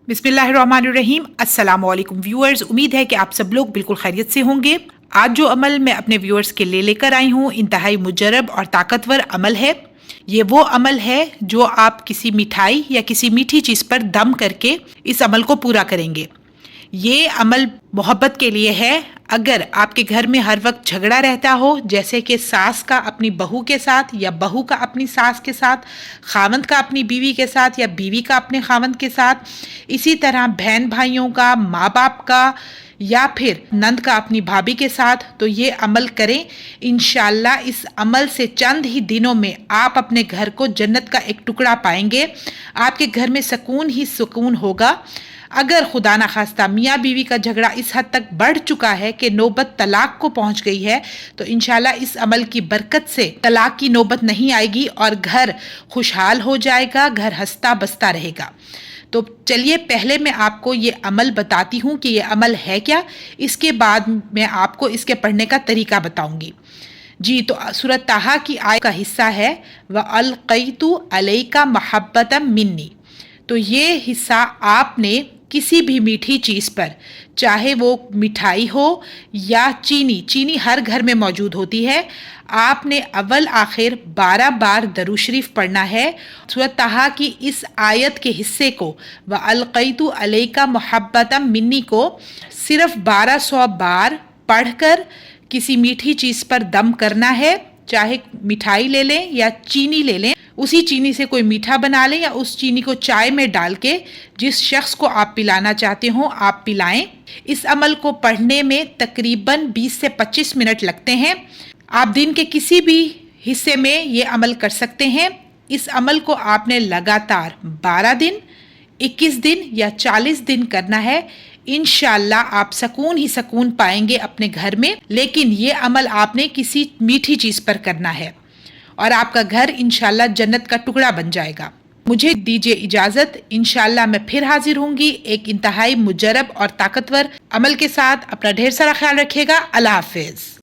बिस्मिल्लाहिर्रहमानिर्रहीम। अस्सलाम वालेकुम व्यूअर्स, उम्मीद है कि आप सब लोग बिल्कुल खैरियत से होंगे। आज जो अमल मैं अपने व्यूअर्स के लिए लेकर आई हूँ इंतहाई मुजरब और ताकतवर अमल है। ये वो अमल है जो आप किसी मिठाई या किसी मीठी चीज़ पर दम करके इस अमल को पूरा करेंगे। ये अमल मोहब्बत के लिए है। अगर आपके घर में हर वक्त झगड़ा रहता हो, जैसे कि सास का अपनी बहू के साथ या बहू का अपनी सास के साथ, खावंद का अपनी बीवी के साथ या बीवी का अपने खावंद के साथ, इसी तरह बहन भाइयों का, माँ बाप का या फिर नंद का अपनी भाभी के साथ, तो ये अमल करें। इंशाल्लाह इस अमल से चंद ही दिनों में आप अपने घर को जन्नत का एक टुकड़ा पाएंगे। आपके घर में सुकून ही सुकून होगा। अगर खुदा न खास्ता मियाँ बीवी का झगड़ा इस हद तक बढ़ चुका है कि नौबत तलाक को पहुंच गई है, तो इंशाल्लाह इस अमल की बरकत से तलाक की नौबत नहीं आएगी और घर खुशहाल हो जाएगा, घर हंसता बसता रहेगा। तो चलिए पहले मैं आपको ये अमल बताती हूँ कि ये अमल है क्या। इसके बाद मैं आपको इसके पढ़ने का तरीका बताऊंगी। जी, तो सूरत ताहा की आयत का हिस्सा है व अलक़ैतु अलैका महब्बतम मिन्नी। तो ये हिस्सा आपने किसी भी मीठी चीज़ पर, चाहे वो मिठाई हो या चीनी, चीनी हर घर में मौजूद होती है, आपने अव्वल आखिर 12 बार दरूद शरीफ पढ़ना है। सूरत ताहा की इस आयत के हिस्से को व अलक़ैतु अलैका मुहब्बतम मिन्नी को सिर्फ 1200 बार पढ़कर किसी मीठी चीज़ पर दम करना है। चाहे मिठाई ले लें या चीनी ले लें, उसी चीनी से कोई मीठा बना लें या उस चीनी को चाय में डाल के जिस शख्स को आप पिलाना चाहते हो आप पिलाएं। इस अमल को पढ़ने में तकरीबन 20 से 25 मिनट लगते हैं। आप दिन के किसी भी हिस्से में ये अमल कर सकते हैं। इस अमल को आपने लगातार 12 दिन, 21 दिन या 40 दिन करना है। इंशाल्लाह आप सुकून ही सुकून पाएंगे अपने घर में। लेकिन ये अमल आपने किसी मीठी चीज़ पर करना है और आपका घर इंशाल्लाह जन्नत का टुकड़ा बन जाएगा। मुझे दीजिए इजाज़त। इंशाल्लाह मैं फिर हाजिर होंगी एक इंतहाई मुजरब और ताकतवर अमल के साथ। अपना ढेर सारा ख्याल रखिएगा। अल्लाह हाफिज़।